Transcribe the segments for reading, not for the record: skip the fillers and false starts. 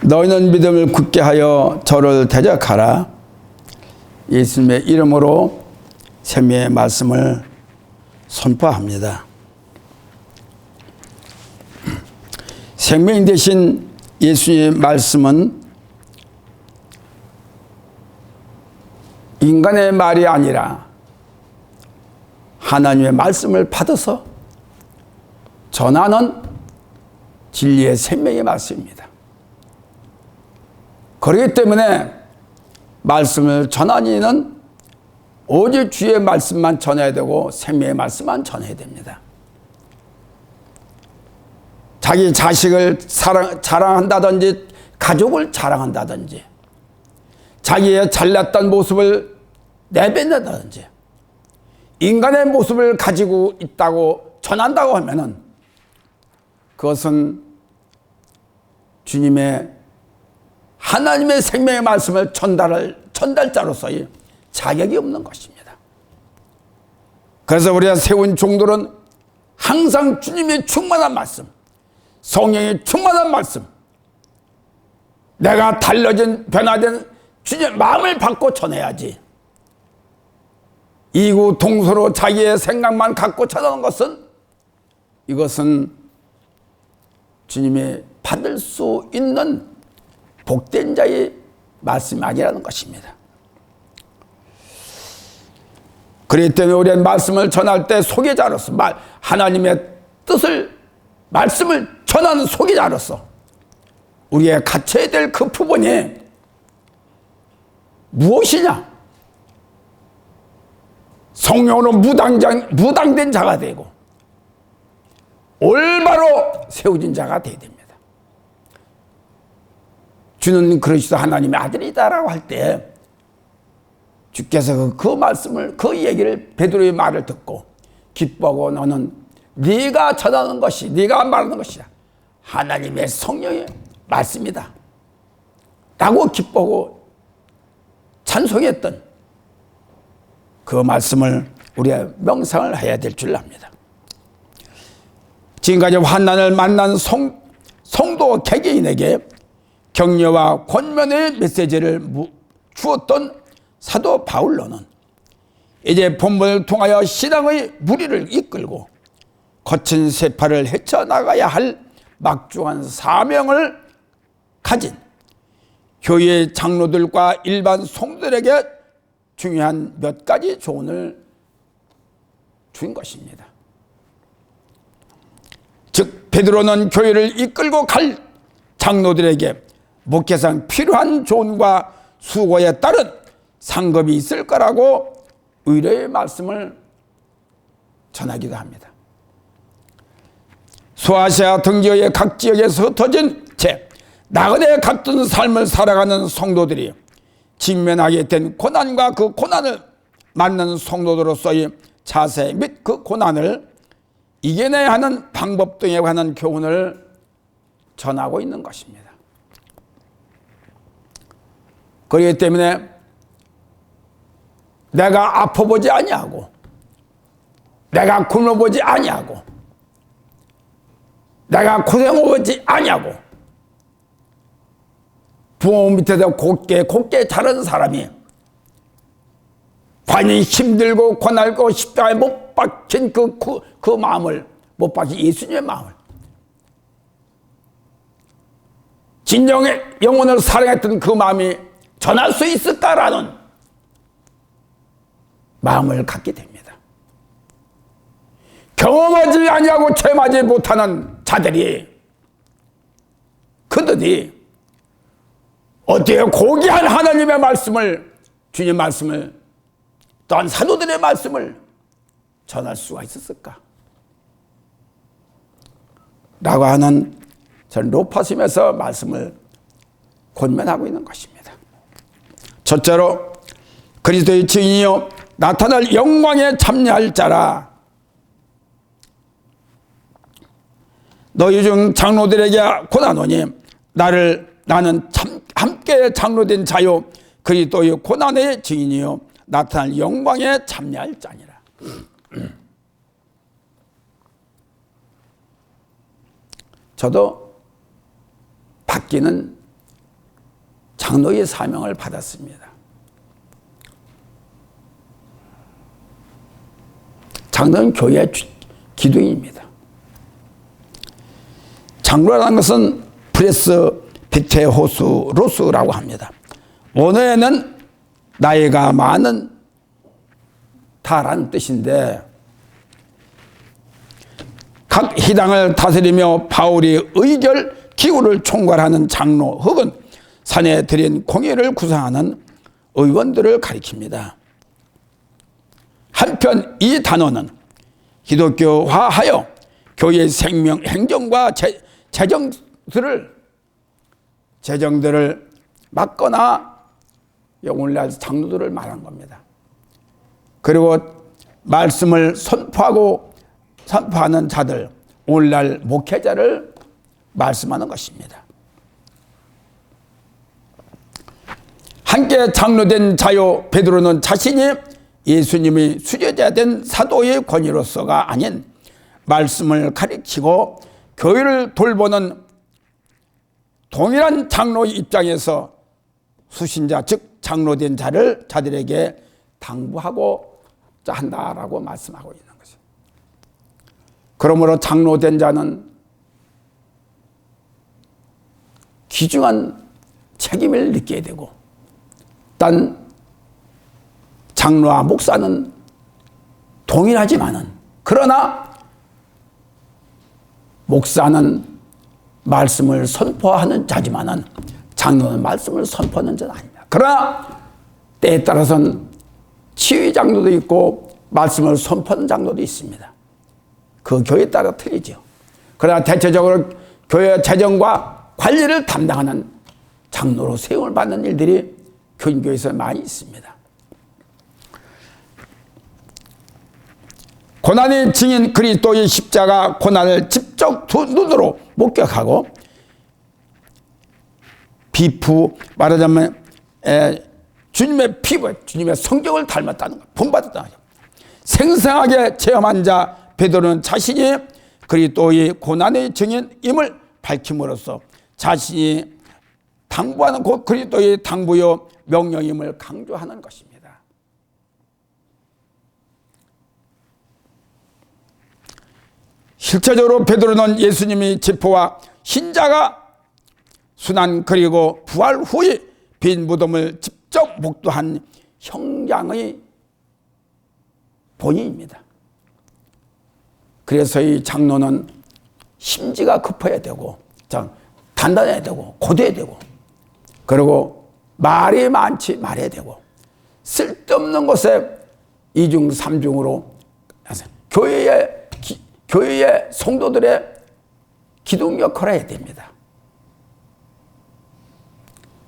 너희는 믿음을 굳게 하여 저를 대적하라. 예수님의 이름으로 생명의 말씀을 선포합니다. 생명 대신 예수의 말씀은 인간의 말이 아니라 하나님의 말씀을 받아서 전하는 진리의 생명의 말씀입니다. 그렇기 때문에 말씀을 전하는 이는 오직 주의 말씀만 전해야 되고 생명의 말씀만 전해야 됩니다. 자기 자식을 자랑한다든지 가족을 자랑한다든지 자기의 잘났던 모습을 내뱉는다든지 인간의 모습을 가지고 있다고 전한다고 하면은 그것은 주님의 하나님의 생명의 말씀을 전달자로서의 자격이 없는 것입니다. 그래서 우리가 세운 종들은 항상 주님의 충만한 말씀, 성령의 충만한 말씀, 내가 달라진 변화된 주님의 마음을 받고 전해야지. 이구동서로 자기의 생각만 갖고 전하는 것은 이것은 주님이 받을 수 있는 복된 자의 말씀이 아니라는 것입니다. 그렇기 때문에 우리는 말씀을 전할 때 소개자로서 하나님의 뜻을 말씀을 전하는 소개자로서 우리가 갖춰야 될 그 부분이 무엇이냐? 성령으로 무당된 자가 되고 올바로 세워진 자가 되어야 됩니다. 주는 그리스도 하나님의 아들이다라고 할 때 주께서 그 말씀을 그 얘기를 베드로의 말을 듣고 기뻐하고 너는 네가 전하는 것이 네가 말하는 것이다. 하나님의 성령의 말씀이다. 라고 기뻐하고 찬송했던 그 말씀을 우리가 명상을 해야 될 줄 압니다. 지금까지 환난을 만난 성도 개개인에게 격려와 권면의 메시지를 주었던 사도 바울로는 이제 본문을 통하여 신앙의 무리를 이끌고 거친 세파를 헤쳐나가야 할 막중한 사명을 가진 교회 장로들과 일반 성도들에게 중요한 몇 가지 조언을 준 것입니다. 즉 베드로는 교회를 이끌고 갈 장로들에게 목회상 필요한 조언과 수고에 따른 상급이 있을 거라고 의뢰의 말씀을 전하기도 합니다. 소아시아 등지의 각 지역에서 흩어진 채 나그네 같은 삶을 살아가는 성도들이 직면하게 된 고난과 그 고난을 맞는 성도들로서의 자세 및 그 고난을 이겨내야 하는 방법 등에 관한 교훈을 전하고 있는 것입니다. 그렇기 때문에 내가 아파보지 아니하고 내가 굶어보지 아니하고 내가 고생해보지 아니하고 부모 밑에서 곱게 자란 사람이 관이 힘들고 고날고 십자가에 못 박힌 그 마음을 못 박힌 예수님의 마음을 진정의 영혼을 사랑했던 그 마음이 전할 수 있을까라는 마음을 갖게 됩니다. 경험하지 아니하고 체험하지 못하는 자들이 그들이 어떻게 고귀한 하나님의 말씀을 주님 말씀을 또한 사도들의 말씀을 전할 수가 있었을까? 라고 하는 전 높아심에서 말씀을 권면하고 있는 것입니다. 첫째로 그리스도의 증인이요 나타날 영광에 참여할 자라. 너희 중 장로들에게 고난오니 나는 함께 장로된 자요 그리스도의 고난의 증인이요 나타날 영광에 참여할 자니라. 저도 바뀌는 장로의 사명을 받았습니다. 장로는 교회의 기둥입니다. 장로라는 것은 프레스비테호스로스라고 합니다. 원어에는 나이가 많은 다라는 뜻인데, 각 희당을 다스리며 바울이 의결 기구를 총괄하는 장로 혹은 사내들인 공회를 구성하는 의원들을 가리킵니다. 한편 이 단어는 기독교화하여 교회의 생명, 행정과 재정들을 막거나 오늘날 장로들을 말한 겁니다. 그리고 말씀을 선포하는 자들, 오늘날 목회자를 말씀하는 것입니다. 함께 장로된 자요 베드로는 자신이 예수님이 수제자된 사도의 권위로서가 아닌 말씀을 가르치고 교회를 돌보는 동일한 장로의 입장에서 수신자 즉 장로된 자들에게 당부하고 한다라고 말씀하고 있는 것이죠. 그러므로 장로된 자는 귀중한 책임을 느껴야 되고, 단 장로와 목사는 동일하지만은, 그러나 목사는 말씀을 선포하는 자지만은 장로는 말씀을 선포하는 자는 아닙니다. 그러나 때에 따라서는 치유 장로도 있고 말씀을 선포하는 장로도 있습니다. 그 교회에 따라 틀리죠. 그러나 대체적으로 교회 재정과 관리를 담당하는 장로로 세움을 받는 일들이 교인교회에서 많이 있습니다. 고난의 증인 그리스도의 십자가 고난을 직접 두 눈으로 목격하고 말하자면 주님의 피부, 주님의 성격을 닮았다는 것, 본받았다는 것. 생생하게 체험한 자 베드로는 자신이 그리스도의 고난의 증인임을 밝힘으로써 자신이 당부하는 곧 그리스도의 당부요 명령임을 강조하는 것입니다. 실제적으로 베드로는 예수님이 체포와 신자가 순환 그리고 부활 후에 빈 무덤을 직접 목도한 형장의 본인입니다. 그래서 이 장로는 심지가 급해야 되고 단단해야 되고 고대해야 되고, 그리고 말이 많지 말아야 되고, 쓸데없는 것에 이중 삼중으로 교회의 성도들의 기둥 역할을 해야 됩니다.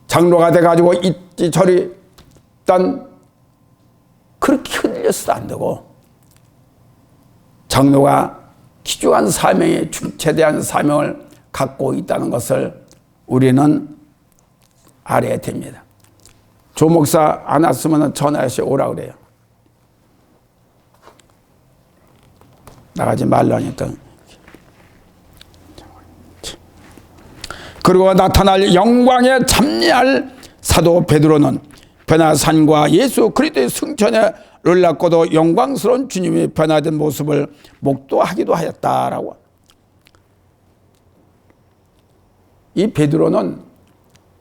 장로가 돼가지고 이리저리 일단 그렇게 흔들려서도 안 되고, 장로가 귀중한 사명에 최대한 사명을 갖고 있다는 것을 우리는 알아야 됩니다. 조 목사 안 왔으면 전화해서 오라 그래요. 나가지 말라니까. 그리고 나타날 영광에 참여할 사도 베드로는 변화산과 예수 그리스도의 승천에 놀랍고도 영광스러운 주님의 변화된 모습을 목도하기도 하였다라고. 이 베드로는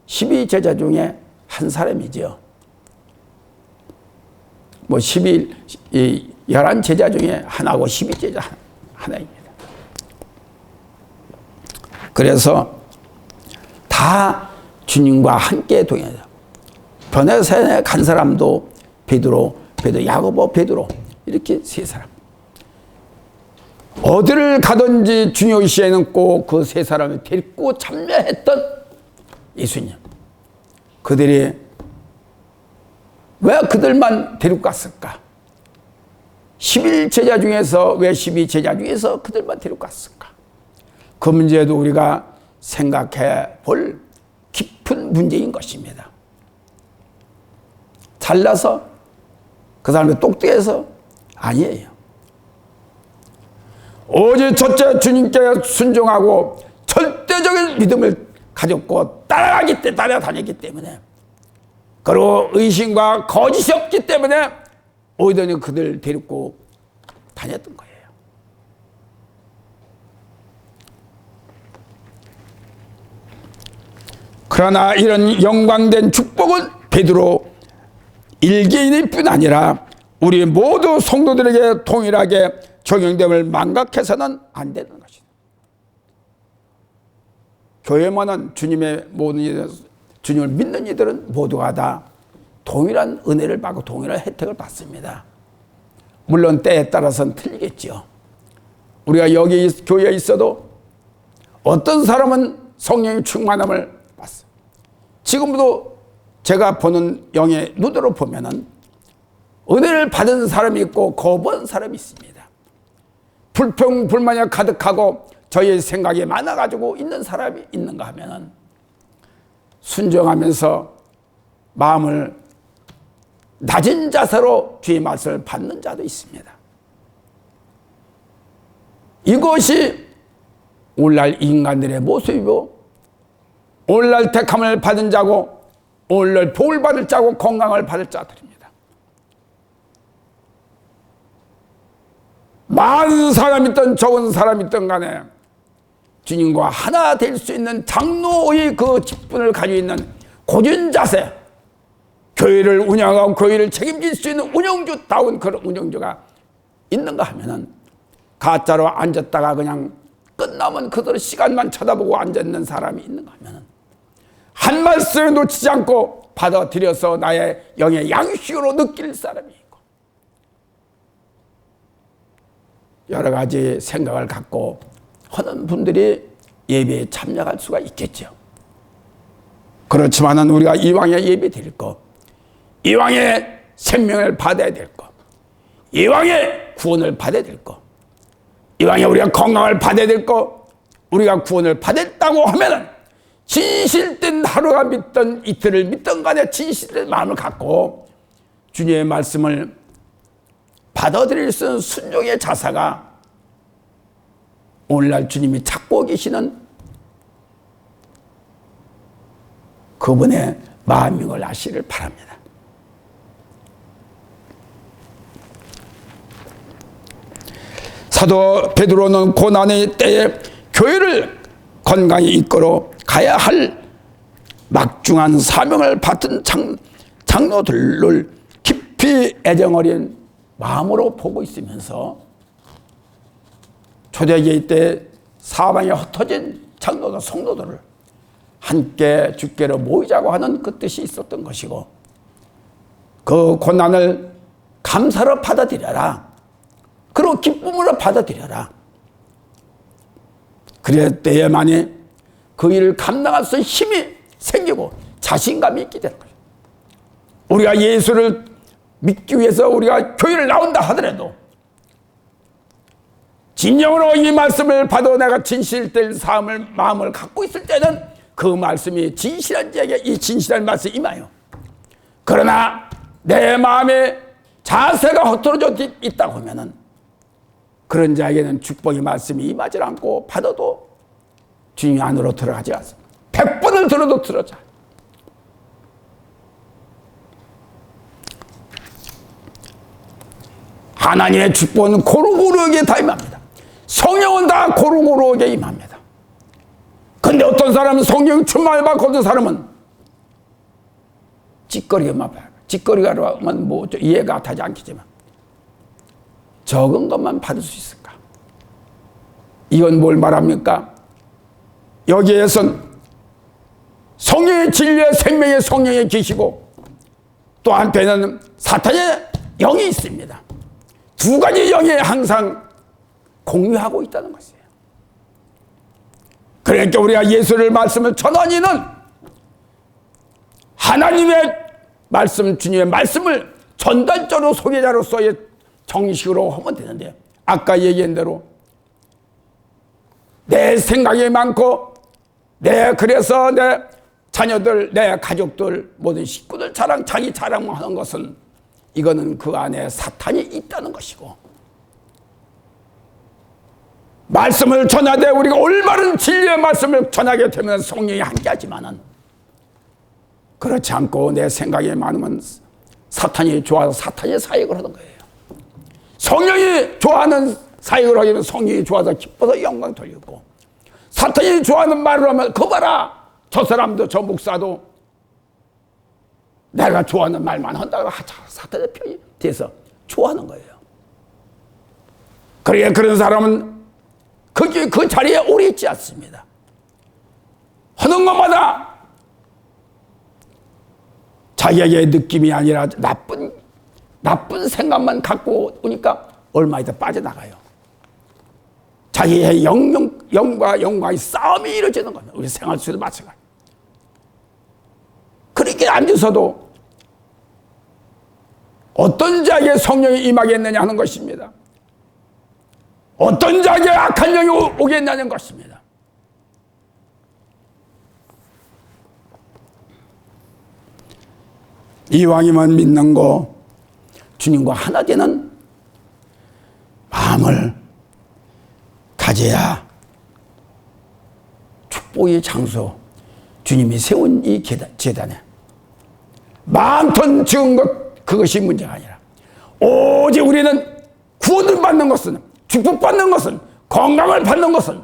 12제자 중에 한 사람이죠. 11제자 중에 하나고 12제자 하나입니다. 그래서 다 주님과 함께 동행해요. 변화산에 간 사람도 베드로, 야고보, 베드로, 이렇게 세 사람. 어디를 가든지 중요시에는 꼭 그 세 사람을 데리고 참여했던 예수님. 그들이 왜 그들만 데리고 갔을까? 11제자 중에서 왜 12제자 중에서 그들만 데리고 갔을까? 그 문제도 우리가 생각해 볼 깊은 문제인 것입니다. 잘나서 그 사람이 똑똑해서 아니에요. 오직 첫째 주님께 순종하고 절대적인 믿음을 가졌고 따라다녔기 때문에, 그리고 의심과 거짓이 없기 때문에 오히려 그들 데리고 다녔던 거예요. 그러나 이런 영광된 축복은 베드로 일개인일 뿐 아니라 우리 모두 성도들에게 동일하게 적용됨을 망각해서는 안 되는 것이다. 교회만은 주님의 모든 이들, 주님을 믿는 이들은 모두가 다 동일한 은혜를 받고 동일한 혜택을 받습니다. 물론 때에 따라서는 틀리겠죠. 우리가 여기 교회에 있어도 어떤 사람은 성령의 충만함을 받습니다. 지금도 제가 보는 영의 눈으로 보면은 은혜를 받은 사람이 있고 거부한 사람이 있습니다. 불평, 불만이 가득하고 저의 생각이 많아가지고 있는 사람이 있는가 하면은 순종하면서 마음을 낮은 자세로 주의 말씀을 받는 자도 있습니다. 이것이 오늘날 인간들의 모습이고 오늘날 택함을 받은 자고 오늘날 복을 받을 자고 건강을 받을 자들입니다. 많은 사람이든 적은 사람이든 간에 주님과 하나 될 수 있는 장로의 그 직분을 가지고 있는 고준 자세, 교회를 운영하고 교회를 책임질 수 있는 운영주다운 그런 운영주가 있는가 하면은 가짜로 앉았다가 그냥 끝나면 그대로 시간만 쳐다보고 앉아있는 사람이 있는가 하면은 한 말씀을 놓치지 않고 받아들여서 나의 영의 양식으로 느낄 사람이 있고 여러 가지 생각을 갖고 하는 분들이 예배에 참여할 수가 있겠죠. 그렇지만은 우리가 이왕에 예배 드릴 거, 이왕에 생명을 받아야 될 거, 이왕에 구원을 받아야 될 거, 이왕에 우리가 건강을 받아야 될 거, 우리가 구원을 받았다고 하면은 진실된 하루가 믿던 이틀을 믿던 간에 진실된 마음을 갖고 주님의 말씀을 받아들일 수 있는 순종의 자세가 오늘날 주님이 찾고 계시는 그분의 마음인 걸 아시기를 바랍니다. 사도 베드로는 고난의 때에 교회를 건강히 이끌어 가야 할 막중한 사명을 받은 장로들을 깊이 애정어린 마음으로 보고 있으면서 초대교회 때 사방에 흩어진 장로들, 성도들을 함께 주께로 모이자고 하는 그 뜻이 있었던 것이고 그 고난을 감사로 받아들여라. 그리고 기쁨으로 받아들여라. 그럴 때에만이 그 일을 감당할 수 있는 힘이 생기고 자신감이 있게 되는 거예요. 우리가 예수를 믿기 위해서 우리가 교회를 나온다 하더라도 진정으로 이 말씀을 받아 내가 진실된 마음을 갖고 있을 때는 그 말씀이 진실한 자에게 이 진실한 말씀이 임하여. 그러나 내 마음에 자세가 흐트러져 있다고 하면은 그런 자에게는 축복의 말씀이 임하지 않고 받아도 주님 안으로 들어가지 않습니다. 100번을 들어도 들어자. 하나님의 축복은 고루고루하게 다 임합니다. 성령은 다 고루고루하게 임합니다. 근데 어떤 사람은 성령 충만을 받고 어떤 사람은 찌꺼리가만 받아요. 찌꺼리가만 뭐 이해가 되지 않겠지만 적은 것만 받을 수 있을까? 이건 뭘 말합니까? 여기에선 성령의 진리의 생명의 성령에 계시고 또 한편에는 사탄의 영이 있습니다. 두 가지 영이 항상 공유하고 있다는 것이에요. 그러니까 우리가 예수를 말씀을 전하는 이는 하나님의 말씀, 주님의 말씀을 전달자로 소개자로서의 정식으로 하면 되는데 아까 얘기한 대로 내 생각이 많고 그래서 내 자녀들, 내 가족들, 모든 식구들 자랑, 자기 자랑하는 것은 이거는 그 안에 사탄이 있다는 것이고 말씀을 전하되 우리가 올바른 진리의 말씀을 전하게 되면 성령이 함께하지만은 그렇지 않고 내 생각이 많으면 사탄이 좋아서 사탄의 사역을 하는 거예요. 성령이 좋아하는 사역을 하기는 성령이 좋아서 기뻐서 영광 돌리고, 사탄이 좋아하는 말을 하면 그 봐라 저 사람도 저 목사도 내가 좋아하는 말만 한다고 사탄의 편이 돼서 좋아하는 거예요. 그러니까 그런 사람은 그 자리에 오래 있지 않습니다. 하는 것마다 자기에게 느낌이 아니라 나쁜 생각만 갖고 오니까 얼마 있다 빠져나가요. 자기의 영과 영과의 싸움이 이루어지는 겁니다. 우리 생활 속에도 마찬가지. 그렇게 앉아서도 어떤 자에게 성령이 임하겠느냐 하는 것입니다. 어떤 자에게 악한 영이 오겠냐는 것입니다. 이왕이면 믿는 거 주님과 하나 되는 마음을 가져야 축복의 장소, 주님이 세운 이 제단에 많던 지은 것 그것이 문제가 아니라 오직 우리는 구원을 받는 것은, 축복받는 것은, 건강을 받는 것은,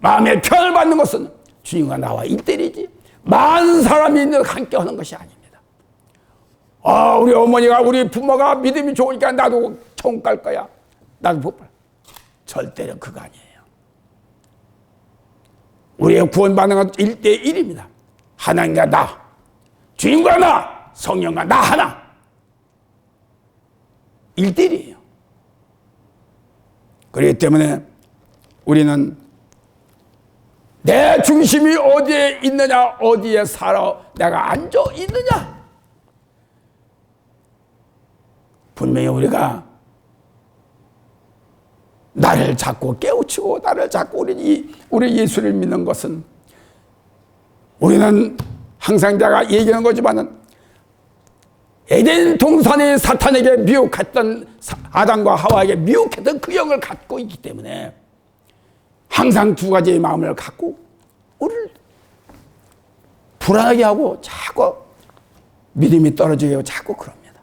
마음의 평안을 받는 것은 주님과 나와 일대일이지 많은 사람이 함께 하는 것이 아닙니다. 우리 어머니가 우리 부모가 믿음이 좋으니까 나도 천국 갈 거야, 나도 복 받아. 절대로 그거 아니에요. 우리의 구원받는 건 1대1입니다. 하나님과 나, 주님과 나, 성령과 나 하나. 1대1이에요. 그렇기 때문에 우리는 내 중심이 어디에 있느냐, 어디에 살아 내가 앉아 있느냐. 분명히 우리가 나를 자꾸 깨우치고 나를 자꾸 우리 예수를 믿는 것은, 우리는 항상 내가 얘기하는 거지만은 에덴 동산이 사탄에게 미혹했던, 아담과 하와에게 미혹했던 그 영을 갖고 있기 때문에 항상 두 가지의 마음을 갖고 우리를 불안하게 하고 자꾸 믿음이 떨어지게 하고 자꾸 그럽니다.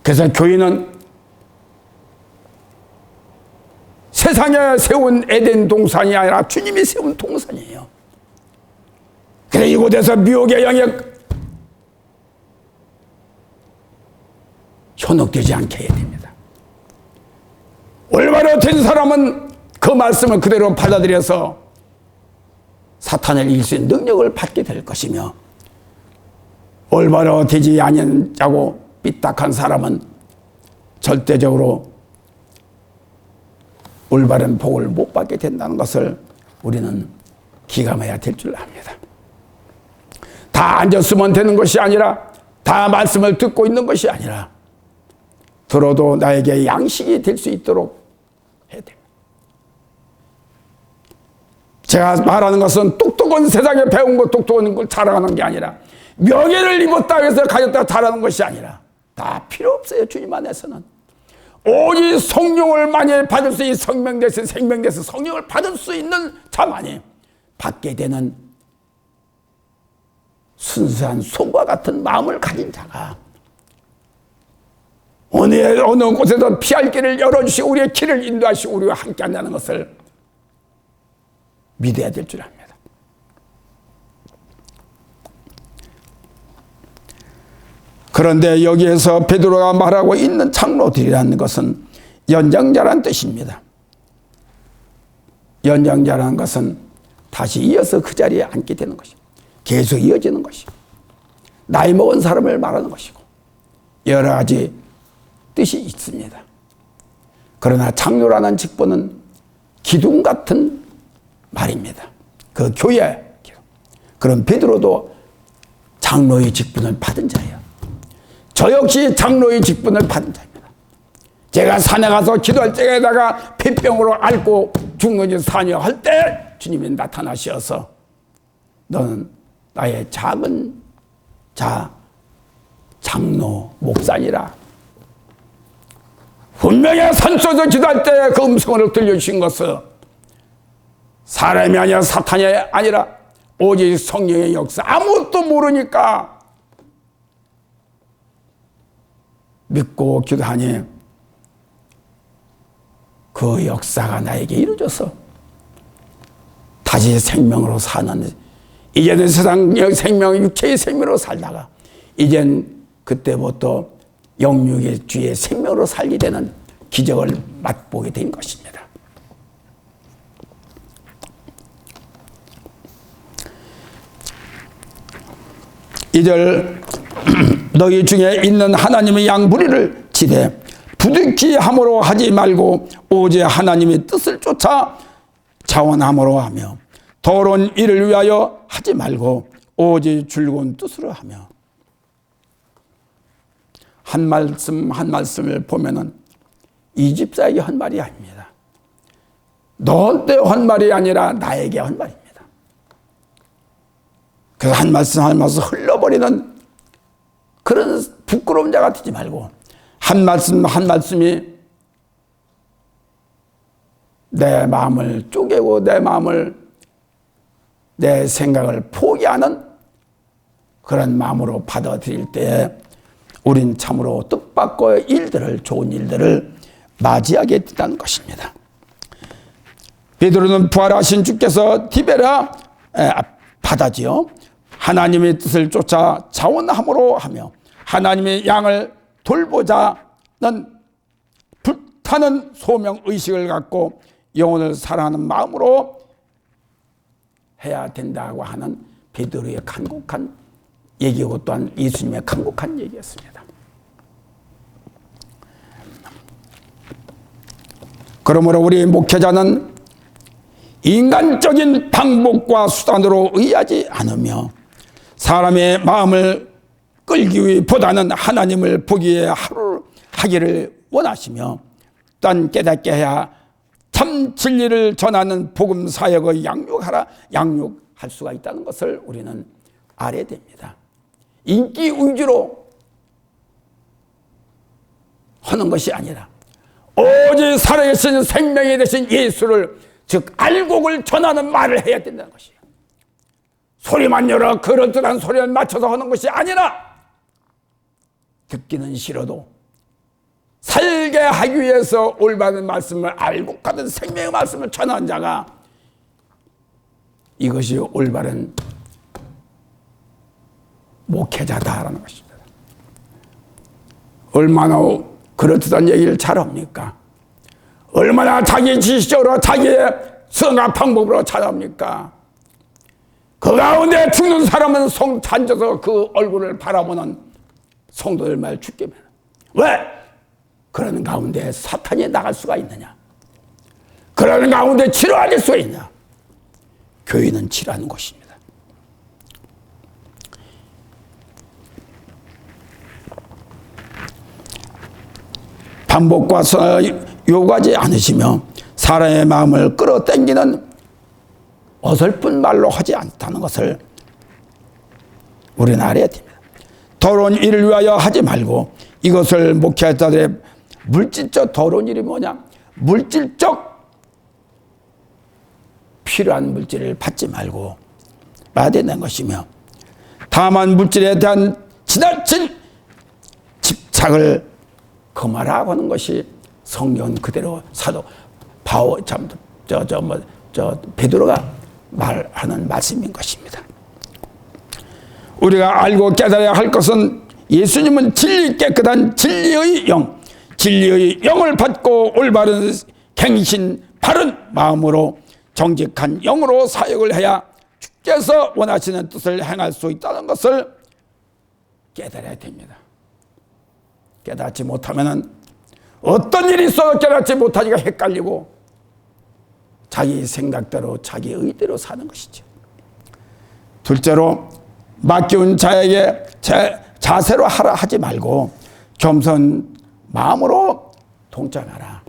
그래서 교회는 세상에 세운 에덴 동산이 아니라 주님이 세운 동산이에요. 그래서 이곳에서 미혹의 영에 현혹되지 않게 해야 됩니다. 올바로 된 사람은 그 말씀을 그대로 받아들여서 사탄을 이길 수 있는 능력을 받게 될 것이며, 올바로 되지 아니하고 삐딱한 사람은 절대적으로 올바른 복을 못 받게 된다는 것을 우리는 기감해야 될 줄 압니다. 다 앉았으면 되는 것이 아니라, 다 말씀을 듣고 있는 것이 아니라, 들어도 나에게 양식이 될 수 있도록 해야 됩니다. 제가 말하는 것은 똑똑한 세상에 배운 것, 똑똑한 걸 자랑하는 게 아니라, 명예를 입었다 해서 가졌다 자라는 것이 아니라, 다 필요 없어요. 주님 안에서는 오직 성령을 많이 받을 수 있는, 생명돼서 성령을 받을 수 있는 자만이 받게 되는 순수한 손과 같은 마음을 가진 자가 어느 곳에서 피할 길을 열어주시고 우리의 길을 인도하시고 우리와 함께 한다는 것을 믿어야 될 줄 압니다. 그런데 여기에서 베드로가 말하고 있는 장로들이라는 것은 연장자라는 뜻입니다. 연장자라는 것은 다시 이어서 그 자리에 앉게 되는 것입니다. 계속 이어지는 것이고, 나이 먹은 사람을 말하는 것이고, 여러 가지 뜻이 있습니다. 그러나 장로라는 직분은 기둥 같은 말입니다. 그 교회, 그런 베드로도 장로의 직분을 받은 자예요. 저 역시 장로의 직분을 받은 자입니다. 제가 산에 가서 기도할 때에다가 폐병으로 앓고 죽는 사녀 할 때 주님이 나타나셔서 너는 나의 작은 자 장로 목사니라 분명히 산속에서 기도할 때 그 음성을 들려주신 것은 사람이 아니라 사탄이 아니라 오직 성령의 역사. 아무것도 모르니까 믿고 기도하니 그 역사가 나에게 이루어져서 다시 생명으로 사는, 이제는 세상 생명, 육체의 생명으로 살다가 이젠 그때부터 영육의 주의 생명으로 살게 되는 기적을 맛보게 된 것입니다. 이절 너희 중에 있는 하나님의 양부리를 지되 부득이 함으로 하지 말고 오직 하나님의 뜻을 쫓아 자원함으로 하며 더러운 일을 위하여 하지 말고 오직 즐거운 뜻으로 하며. 한 말씀 한 말씀을 보면은 이 집사에게 한 말이 아닙니다. 너한테 한 말이 아니라 나에게 한 말입니다. 그래서 한 말씀 한 말씀 흘러버리는 그런 부끄러운 자가 되지 말고 한 말씀 한 말씀이 내 마음을 쪼개고 내 생각을 포기하는 그런 마음으로 받아들일 때 우린 참으로 뜻밖의 일들을, 좋은 일들을 맞이하게 된다는 것입니다. 베드로는 부활하신 주께서 디베라 바다지요, 하나님의 뜻을 쫓아 자원함으로 하며 하나님의 양을 돌보자는 불타는 소명의식을 갖고 영혼을 사랑하는 마음으로 해야 된다고 하는 베드로의 간곡한 얘기고 또한 예수님의 간곡한 얘기였습니다. 그러므로 우리 목회자는 인간적인 방법과 수단으로 의하지 않으며 사람의 마음을 끌기 위보다는 하나님을 보기 위해 하루 하기를 원하시며 또한 깨닫게 해야 참 진리를 전하는 복음 사역의 양육할 수가 있다는 것을 우리는 알아야 됩니다. 인기 위주로 하는 것이 아니라 오직 살아계신 생명이 되신 예수를, 즉 알곡을 전하는 말을 해야 된다는 것이에요. 소리만 열어 그럴듯한 소리를 맞춰서 하는 것이 아니라 듣기는 싫어도 살게 하기 위해서 올바른 말씀을 알곡하는 생명의 말씀을 전하는 자가 이것이 올바른 목회자다라는 것입니다. 얼마나 그럴듯한 얘기를 잘합니까? 얼마나 자기 지식적으로 자기의 성과 방법으로 잘합니까? 그 가운데 죽는 사람은 앉아서 그 얼굴을 바라보는 성도들 말 죽게. 왜? 그러는 가운데 사탄이 나갈 수가 있느냐? 그러는 가운데 치료할 수가 있냐? 교회는 치료하는 것입니다. 반복과 요구하지 않으시며 사람의 마음을 끌어당기는 어설픈 말로 하지 않다는 것을 우리는 알아야 됩니다. 더러운 일을 위하여 하지 말고 이것을 목회할 자들의 물질적 더러운 일이 뭐냐? 물질적 필요한 물질을 받지 말고 봐야 된다는 것이며 다만 물질에 대한 지나친 집착을 금하라고 하는 것이 성경 그대로 사도 베드로가 말하는 말씀인 것입니다. 우리가 알고 깨달아야 할 것은 예수님은 진리 깨끗한 진리의 영을 받고 올바른 갱신 바른 마음으로 정직한 영으로 사역을 해야 주께서 원하시는 뜻을 행할 수 있다는 것을 깨달아야 됩니다. 깨닫지 못하면 어떤 일이 있어도 깨닫지 못하니까 헷갈리고 자기 생각대로 자기 의대로 사는 것이죠. 둘째로 맡겨온 자에게 자세로 하지 말고 겸손 마음으로 동참하라.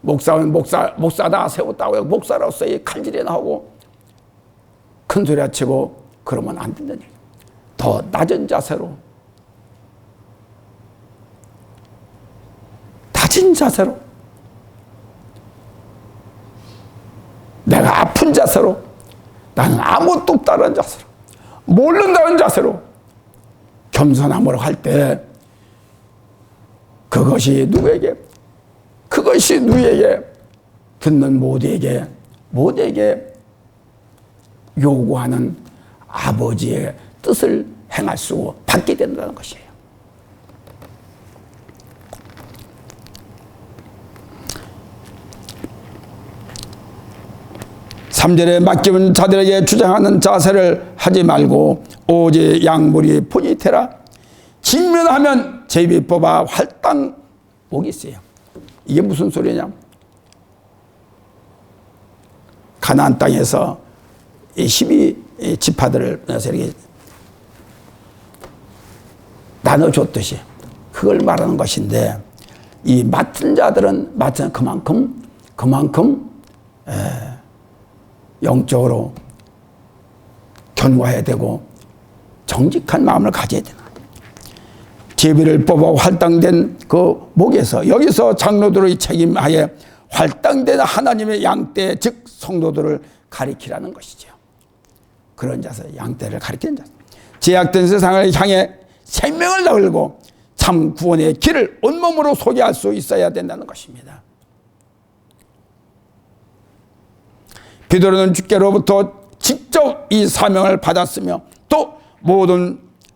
목사다 세웠다고 목사로서의 칼질이나 하고 큰 소리 치고 그러면 안 된다니. 더 낮은 자세로 진 자세로, 내가 아픈 자세로, 나는 아무것도 없다는 자세로, 모른다는 자세로 겸손함으로 할 때 그것이 누구에게 듣는 모두에게 요구하는 아버지의 뜻을 행할 수 받게 된다는 것이에요. 삼절에 맡기는 자들에게 주장하는 자세를 하지 말고 오직 양무리 포니테라. 직면하면 제비 뽑아 활당 목이 있어요. 이게 무슨 소리냐? 가나안 땅에서 12지파들을 이렇게 나눠줬듯이 그걸 말하는 것인데, 이 맡은 자들은 그만큼 영적으로 견고해야 되고 정직한 마음을 가져야 되는 거예요. 제비를 뽑아 활당된 그 목에서, 여기서 장로들의 책임하에 활당된 하나님의 양떼, 즉 성도들을 가리키라는 것이죠. 그런 자세, 양떼를 가리키는 자세. 제약된 세상을 향해 생명을 나르고 참 구원의 길을 온몸으로 소개할 수 있어야 된다는 것입니다. 베드로는 주께로부터 직접 이 사명을 받았으며 또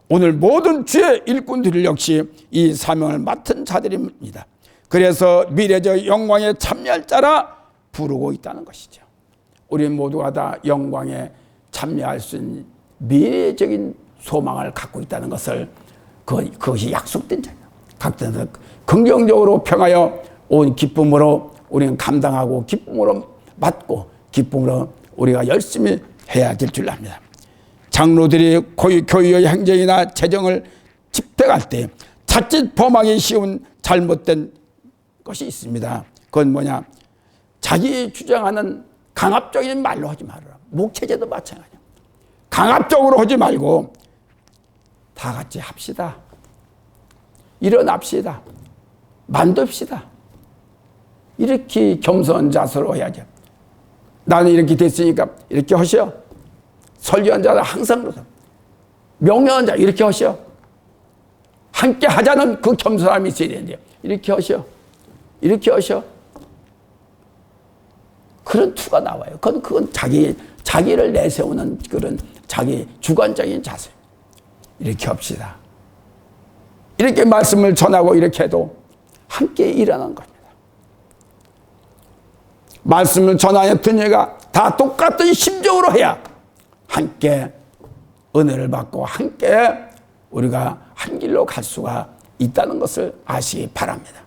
오늘 모든 주의 일꾼들 역시 이 사명을 맡은 자들입니다. 그래서 미래적 영광에 참여할 자라 부르고 있다는 것이죠. 우리 모두가 다 영광에 참여할 수 있는 미래적인 소망을 갖고 있다는 것을, 그것이 약속된 자예요. 각자에서 긍정적으로 평하여 온 기쁨으로 우리는 감당하고 기쁨으로 맡고 기쁨으로 우리가 열심히 해야 될 줄 압니다. 장로들이 교회의 행정이나 재정을 집행할 때 자칫 범하기 쉬운 잘못된 것이 있습니다. 그건 뭐냐? 자기 주장하는 강압적인 말로 하지 말아라. 목회자도 마찬가지야. 강압적으로 하지 말고 다 같이 합시다. 일어납시다. 만듭시다. 이렇게 겸손한 자세로 해야죠. 나는 이렇게 됐으니까 이렇게 하시오. 설교한 자는 항상 그러죠. 명령한 자 이렇게 하시오. 함께 하자는 그 겸손함이 있어야 되는데 이렇게 하시오. 이렇게 하시오. 그런 투가 나와요. 그건 자기를 내세우는 그런 자기 주관적인 자세. 이렇게 합시다. 이렇게 말씀을 전하고 이렇게 해도 함께 일하는 겁니다. 말씀을 전하였던 얘가 다 똑같은 심정으로 해야 함께 은혜를 받고 함께 우리가 한 길로 갈 수가 있다는 것을 아시기 바랍니다.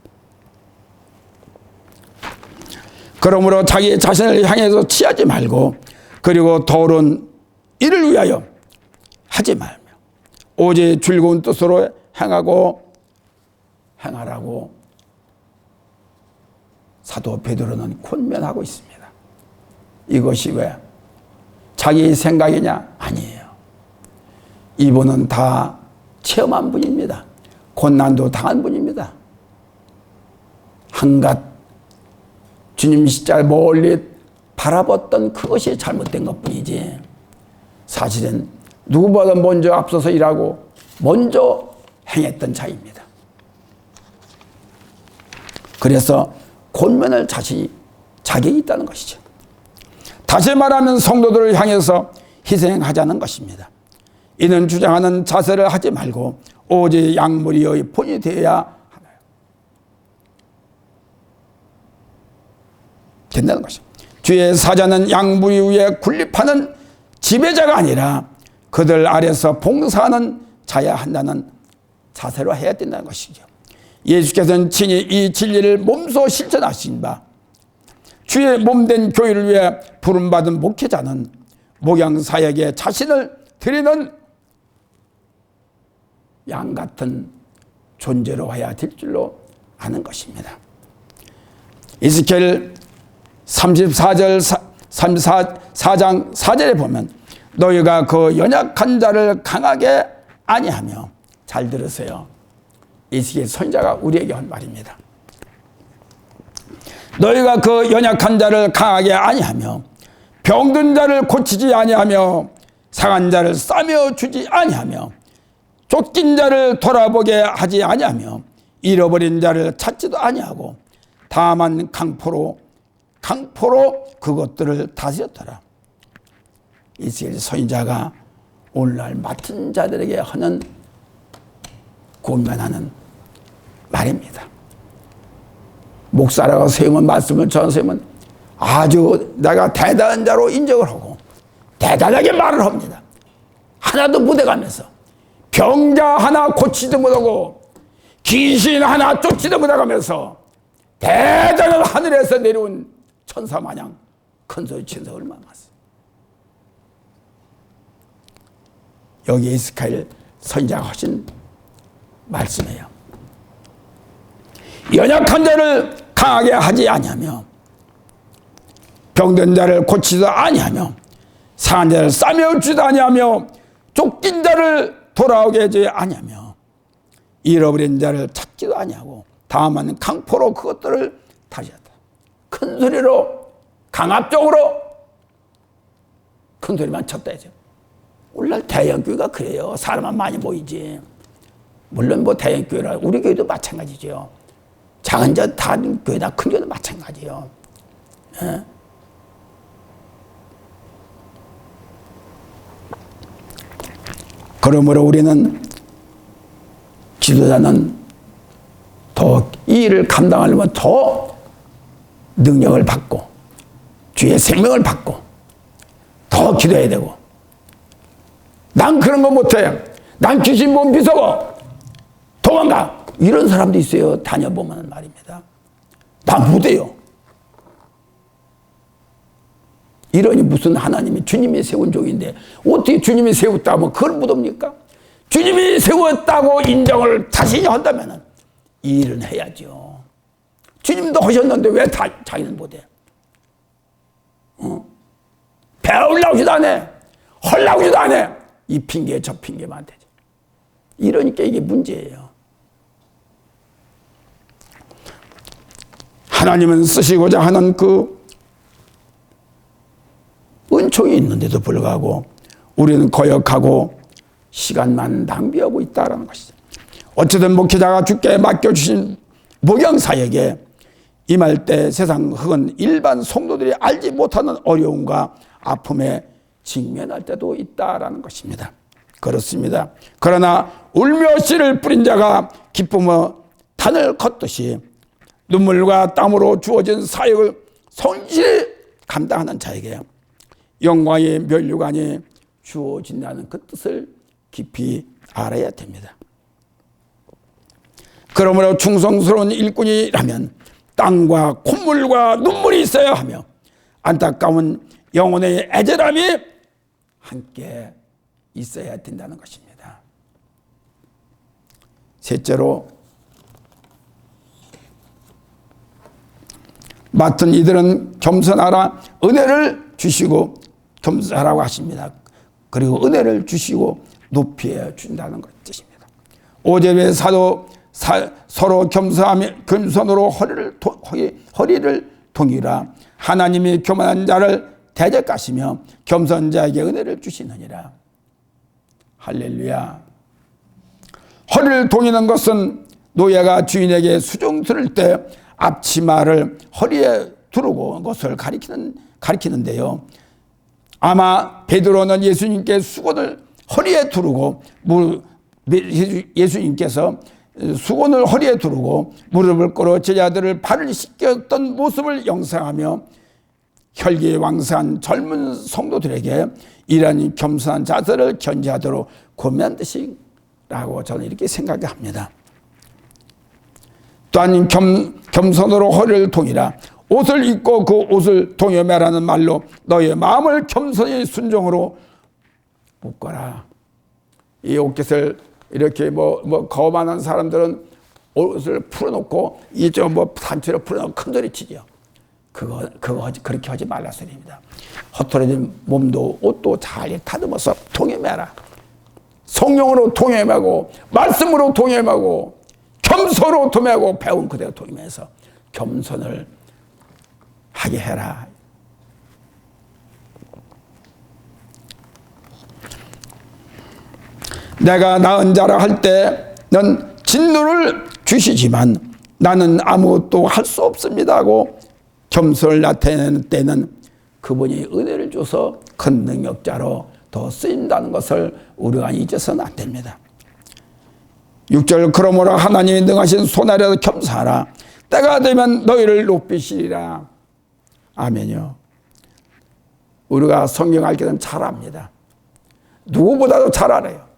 그러므로 자기 자신을 향해서 취하지 말고 그리고 더러운 일을 위하여 하지 말며 오직 즐거운 뜻으로 행하라고 사도 베드로는 권면하고 있습니다. 이것이 왜 자기 생각이냐? 아니에요. 이분은 다 체험한 분입니다. 고난도 당한 분입니다. 한갓 주님 십자가를 멀리 바라봤던 그것이 잘못된 것뿐이지 사실은 누구보다 먼저 앞서서 일하고 먼저 행했던 자입니다. 그래서 권면을 자격이 있다는 것이죠. 다시 말하면 성도들을 향해서 희생하자는 것입니다. 이는 주장하는 자세를 하지 말고 오직 양무리의 본이 되어야 하나요? 된다는 것입니다. 주의 사자는 양무리 위에 군립하는 지배자가 아니라 그들 아래서 봉사하는 자야 한다는 자세로 해야 된다는 것이죠. 예수께서는 친히 이 진리를 몸소 실천하신 바 주의 몸된 교회를 위해 부름받은 목회자는 목양사역에 자신을 드리는 양 같은 존재로 해야 될 줄로 아는 것입니다. 에스겔 34장 4절에 보면 너희가 그 연약한 자를 강하게 아니하며 잘 들으세요. 에스겔 선지자가 우리에게 한 말입니다. 너희가 그 연약한 자를 강하게 아니하며 병든 자를 고치지 아니하며 상한 자를 싸며 주지 아니하며 쫓긴 자를 돌아보게 하지 아니하며 잃어버린 자를 찾지도 아니하고 다만 강포로 그것들을 다스렸더라. 이스라엘 선지자가 오늘날 맡은 자들에게 하는 권면하는 말입니다. 목사라고 세우면 말씀을 전세우면 아주 내가 대단한 자로 인정을 하고 대단하게 말을 합니다. 하나도 못해가면서 병자 하나 고치지도 못하고 귀신 하나 쫓지도 못해가면서 대단한 하늘에서 내려온 천사 마냥 큰 소리 친서 얼마나 많았어요. 여기 이스라엘 선지자가 하신 말씀이에요. 연약한 자를 강하게 하지 아니하며 병든 자를 고치지도 아니하며 상한 자를 싸매어 주지도 아니하며 쫓긴 자를 돌아오게 하지 아니하며 잃어버린 자를 찾지도 아니하고 다만 강포로 그것들을 다시 하다. 큰 소리로 강압적으로 큰 소리만 쳤다 해죠. 오늘날 대형교회가 그래요. 사람만 많이 모이지. 물론 뭐 대형교회라 우리 교회도 마찬가지죠. 작은 자 다 교회나 큰 교회도 마찬가지요. 예? 그러므로 우리는 지도자는 더 이 일을 감당하려면 더 능력을 받고 주의 생명을 받고 더 기도해야 되고 난 그런 거 못해. 난 귀신 보면 무서워. 도망가. 이런 사람도 있어요. 다녀보면 말입니다. 난 못해요. 이러니 무슨 하나님이 주님이 세운 종인데 어떻게 주님이 세웠다면 그걸 못합니까? 주님이 세웠다고 인정을 자신이 한다면 이 일은 해야죠. 주님도 하셨는데 왜 자기는 못해? 배우려고 하지도 안 해. 하려고 하지도 안 해. 이 핑계 저 핑계만 되죠. 이러니까 이게 문제예요. 하나님은 쓰시고자 하는 그 은총이 있는데도 불구하고 우리는 거역하고 시간만 낭비하고 있다는 것이죠. 어쨌든 목회자가 주께 맡겨주신 목양사역에 임할 때 세상 혹은 일반 성도들이 알지 못하는 어려움과 아픔에 직면할 때도 있다라는 것입니다. 그렇습니다. 그러나 울며 씨를 뿌린 자가 기쁨의 단을 걷듯이 눈물과 땀으로 주어진 사역을 성실히 감당하는 자에게 영광의 면류관이 주어진다는 그 뜻을 깊이 알아야 됩니다. 그러므로 충성스러운 일꾼이라면 땀과 콧물과 눈물이 있어야 하며 안타까운 영혼의 애절함이 함께 있어야 된다는 것입니다. 셋째로 맡은 이들은 겸손하라 은혜를 주시고 겸손하라고 하십니다. 그리고 은혜를 주시고 높여 준다는 뜻입니다. 5절의 사도 서로 겸손으로 허리를 동이라 하나님이 교만한 자를 대적하시며 겸손자에게 은혜를 주시느니라. 할렐루야. 허리를 동이는 것은 노예가 주인에게 수종 들을 때 앞치마를 허리에 두르고 것을 가리키는데요. 아마 베드로는 예수님께 수건을 허리에 두르고 예수님께서 수건을 허리에 두르고 무릎을 꿇어 제자들을 발을 씻겼던 모습을 영상하며 혈기왕성한 젊은 성도들에게 이러한 겸손한 자세를 견지하도록 권면한 뜻이라고 저는 이렇게 생각합니다. 또한 겸손으로 허리를 동이라 옷을 입고 그 옷을 동여매라는 말로 너의 마음을 겸손히 순종으로 묶어라. 이 옷깃을 이렇게 거만한 사람들은 옷을 풀어놓고 이쪽 단추를 풀어놓고 큰 소리 치죠. 그거 그렇게 하지 말라 소리입니다. 허털어진 몸도 옷도 잘 다듬어서 동여매라. 성령으로 동여매고 말씀으로 동여매고 겸손으로 동여매고 배운 그대로 동여매서 겸손을 하게 해라. 내가 나은 자라 할 때는 진노를 주시지만 나는 아무것도 할 수 없습니다 하고 겸손을 나타내는 때는 그분이 은혜를 줘서 큰 능력자로 더 쓰인다는 것을 우리가 잊어서는 안 됩니다. 6절 그러므로 하나님이 능하신 손아래에서 겸사하라. 때가 되면 너희를 높이시리라. 아멘요. 우리가 성경 알기는 잘 압니다. 누구보다도 잘 알아요.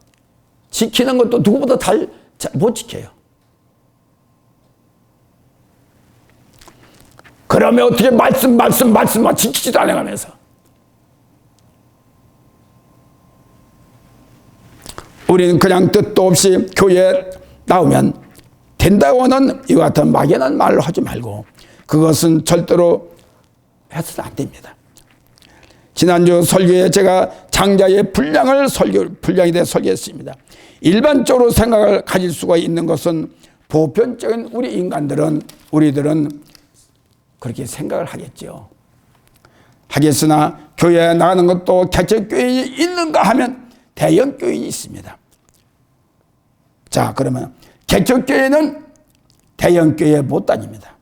지키는 것도 누구보다 잘 못 지켜요. 그러면 어떻게 말씀만 지키지도 않아가면서 우리는 그냥 뜻도 없이 교회에 나오면 된다고는 이와 같은 막연한 말을 하지 말고 그것은 절대로 해서는 안 됩니다. 지난주 설교에 제가 장자의 분량에 대해 설교했습니다. 일반적으로 생각을 가질 수가 있는 것은 보편적인 우리들은 그렇게 생각을 하겠죠. 하겠으나 교회에 나가는 것도 개척교인이 있는가 하면 대형교인이 있습니다. 자, 그러면 개척교회는 대형교회에 못 다닙니다.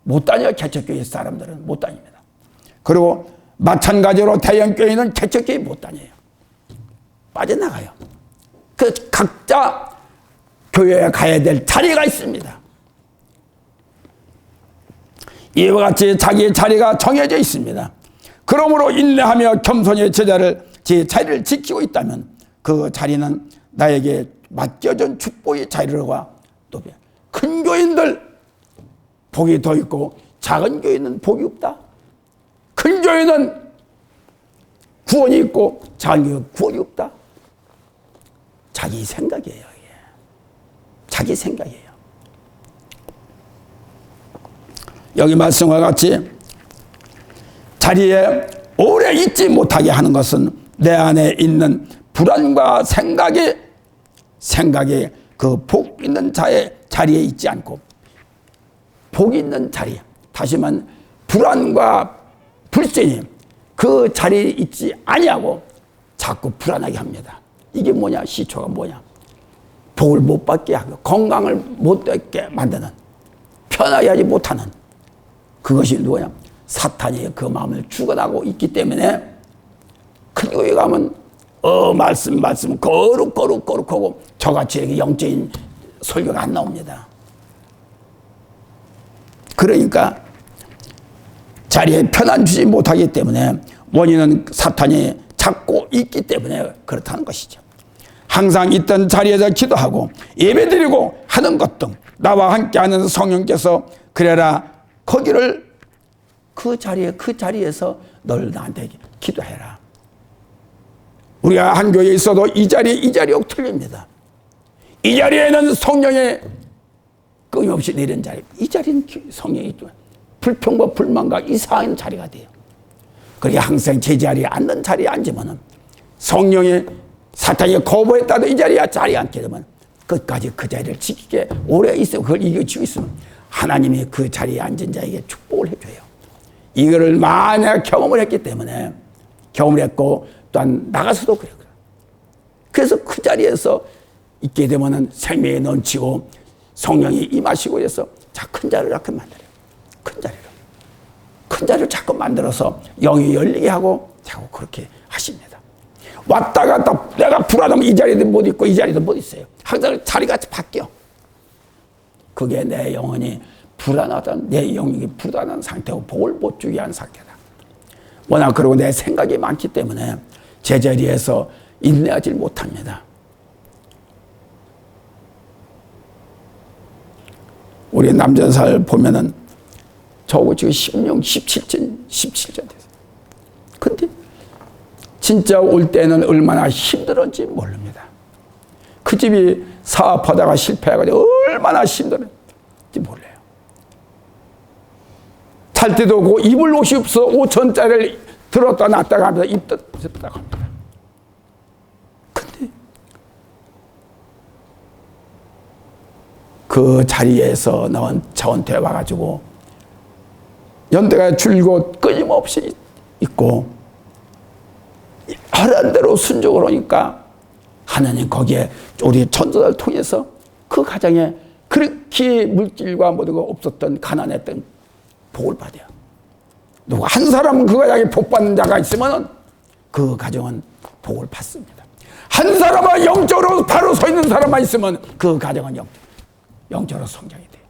못 다녀요. 개척교회 사람들은 못 다닙니다. 그리고 마찬가지로 대형교회는 개척교회 못 다녀요. 빠져나가요. 그 각자 교회에 가야 될 자리가 있습니다. 이와 같이 자기의 자리가 정해져 있습니다. 그러므로 인내하며 겸손히 제 자리를 지키고 있다면 그 자리는 나에게 맡겨준 축복의 자리로가 또 큰 교인들 복이 더 있고 작은 교인은 복이 없다. 큰 교인은 구원이 있고 작은 교인은 구원이 없다. 자기 생각이에요. 이게. 자기 생각이에요. 여기 말씀과 같이 자리에 오래 있지 못하게 하는 것은 내 안에 있는 불안과 생각에 그 복 있는 자의 자리에 있지 않고 복 있는 자리, 다시 말하면 불안과 불신이 그 자리에 있지 아니하고 자꾸 불안하게 합니다. 이게 뭐냐? 시초가 뭐냐? 복을 못 받게 하고 건강을 못 얻게 만드는, 편하게 하지 못하는 그것이 누구냐? 사탄이 그 마음을 죽어나고 있기 때문에 큰 교회 가면 말씀 거룩하고 저같이 이렇게 영적인 설교가 안 나옵니다. 그러니까 자리에 편안 주지 못하기 때문에 원인은 사탄이 잡고 있기 때문에 그렇다는 것이죠. 항상 있던 자리에서 기도하고 예배드리고 하는 것 등 나와 함께하는 성령께서 그래라 거기를 그 자리에서 널 나한테 기도해라. 우리가 한 교회에 있어도 이 자리하고 틀립니다. 이 자리에는 성령의 끊임없이 내리는 자리. 이 자리는 성령이 불평과 불만과 이상한 자리가 돼요. 그렇게 항상 제 자리에 앉는 자리에 앉으면 성령의 사탄이 거부했다도 이 자리에 앉게 되면 끝까지 그 자리를 지키게 오래 있으면 그걸 이겨지고 있으면 하나님이 그 자리에 앉은 자에게 축복을 해줘요. 이거를 만약 경험을 했기 때문에 경험을 했고 또한 나가서도 그래요. 그래서 그 자리에서 있게 되면은 생명이 넘치고 성령이 임하시고 해서 자, 큰 자리를 자꾸 만들어요. 큰 자리를 자꾸 만들어서 영이 열리게 하고 자꾸 그렇게 하십니다. 왔다 갔다 내가 불안하면 이 자리도 못 있고 이 자리도 못 있어요. 항상 자리가 바뀌어. 그게 내 영혼이 불안하던 내 영이 불안한 상태고 복을 못 주게 한 상태다. 워낙 그리고 내 생각이 많기 때문에 제자리에서 인내하지 못합니다. 우리 남전사를 보면은 저거 지금 17전 됐어요. 근데 진짜 올 때는 얼마나 힘들었는지 모릅니다. 그 집이 사업하다가 실패해가지고 얼마나 힘들었는지 몰라요. 살 때도 없고 입을 옷이 없어 5천짜리를 들었다 놨다가 하면서 입었다 합니다. 근데 그 자리에서 나온 저한테 와가지고 연대가 줄곧 끊임없이 있고 하라는 대로 순종을 하니까 하나님 거기에 우리 전도자를 통해서 그 가정에 그렇게 물질과 모두가 없었던 가난했던 복을 받아요. 누구 한 사람은 그 가정에 복 받는 자가 있으면 그 가정은 복을 받습니다. 한 사람은 영적으로 바로 서 있는 사람만 있으면 그 가정은 영적으로 성장이 돼요.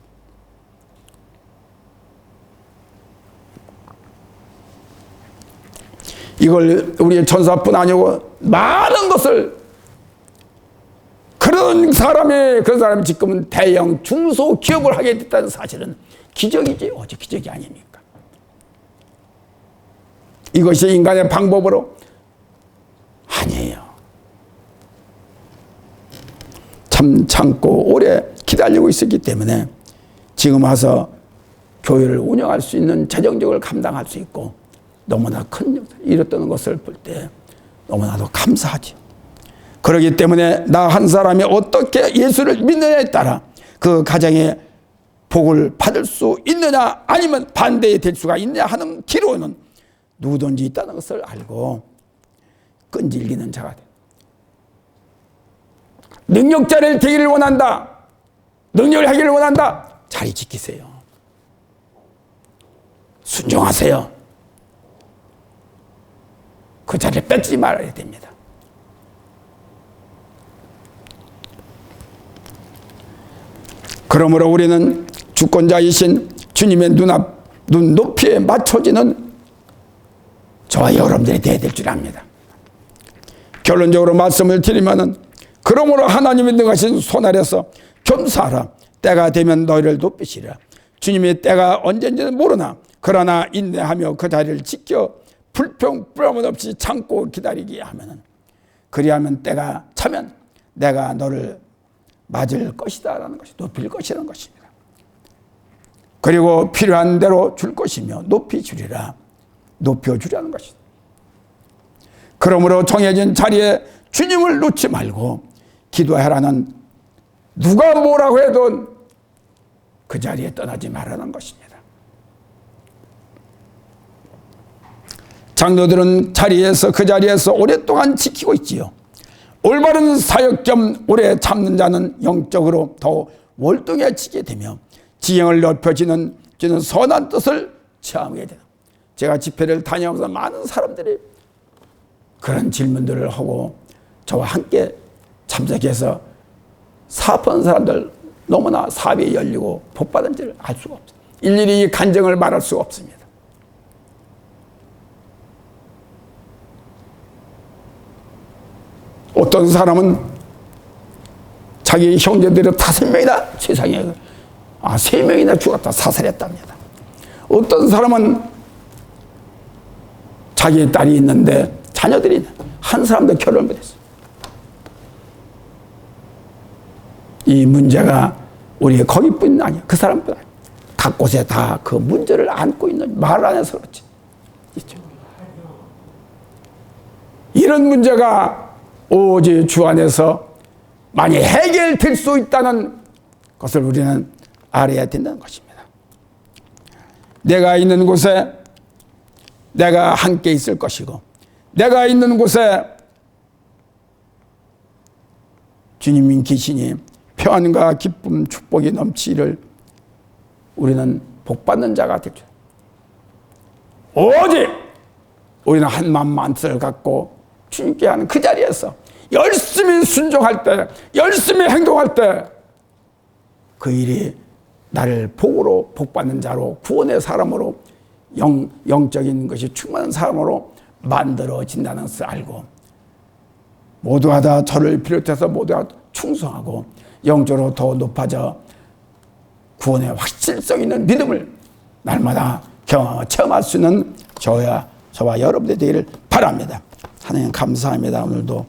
이걸 우리 전사뿐 아니고 많은 것을 그런 사람이 지금은 대형 중소 기업을 하게 됐다는 사실은 기적이지 어제 기적이 아닙니까? 이것이 인간의 방법으로 아니에요. 참 참고 오래 기다리고 있었기 때문에 지금 와서 교회를 운영할 수 있는 재정적을 감당할 수 있고 너무나 큰 역사를 이뤘다는 것을 볼 때 너무나도 감사하죠. 그렇기 때문에 나 한 사람이 어떻게 예수를 믿느냐에 따라 그 가정의 복을 받을 수 있느냐 아니면 반대에 될 수가 있느냐 하는 기로는 누구든지 있다는 것을 알고 끈질기는 자가 돼. 능력자를 되기를 원한다. 능력을 하기를 원한다. 자리 지키세요. 순종하세요. 그 자리를 뺏지 말아야 됩니다. 그러므로 우리는 주권자이신 주님의 눈높이에 맞춰지는 저와 여러분들이 되어야 될 줄 압니다. 결론적으로 말씀을 드리면은 그러므로 하나님이 능하신 손 아래서 겸사하라. 때가 되면 너희를 높이시리라. 주님의 때가 언제인지는 모르나 그러나 인내하며 그 자리를 지켜 불평불만 없이 참고 기다리게 하면은 그리하면 때가 차면 내가 너를 맞을 것이다 라는 것이 높일 것이라는 것입니다. 그리고 필요한 대로 줄 것이며 높이 주리라. 높여주라는 것이다. 그러므로 정해진 자리에 주님을 놓지 말고 기도하라는 누가 뭐라고 해도 그 자리에 떠나지 말라는 것입니다. 장로들은 그 자리에서 오랫동안 지키고 있지요. 올바른 사역 겸 오래 참는 자는 영적으로 더 월등해지게 되며 지형을 넓혀지는 선한 뜻을 체험하게 되다. 제가 집회를 다녀오면서 많은 사람들이 그런 질문들을 하고 저와 함께 참석해서 사업하는 사람들 너무나 사업이 열리고 복받은지를 알 수가 없어요. 일일이 간증을 말할 수가 없습니다. 어떤 사람은 자기 형제들이 5명이나 세상에 3명이나 죽었다 사살했답니다. 어떤 사람은 자기 딸이 있는데 자녀들이 한 사람도 결혼을 못했어요. 이 문제가 우리의 거기뿐이 아니야. 그 사람뿐 아니야. 각 곳에 다 그 문제를 안고 있는 말 안 해서 그렇지. 있죠. 이런 문제가 오직 주 안에서 많이 해결될 수 있다는 것을 우리는 알아야 된다는 것입니다. 내가 있는 곳에 내가 함께 있을 것이고 내가 있는 곳에 주님인 계시니 평안과 기쁨, 축복이 넘치기를 우리는 복받는 자가 되죠. 오직 우리는 한 마음 한 뜻을 갖고 주님께 하는 그 자리에서 열심히 순종할 때, 열심히 행동할 때 그 일이 나를 복으로 복받는 자로 구원의 사람으로 영적인 것이 충만한 사람으로 만들어진다는 것을 알고 모두가 다 저를 비롯해서 모두가 충성하고 영적으로 더 높아져 구원의 확실성 있는 믿음을 날마다 체험할 수 있는 저와 여러분들이 되기를 바랍니다. 하나님 감사합니다. 오늘도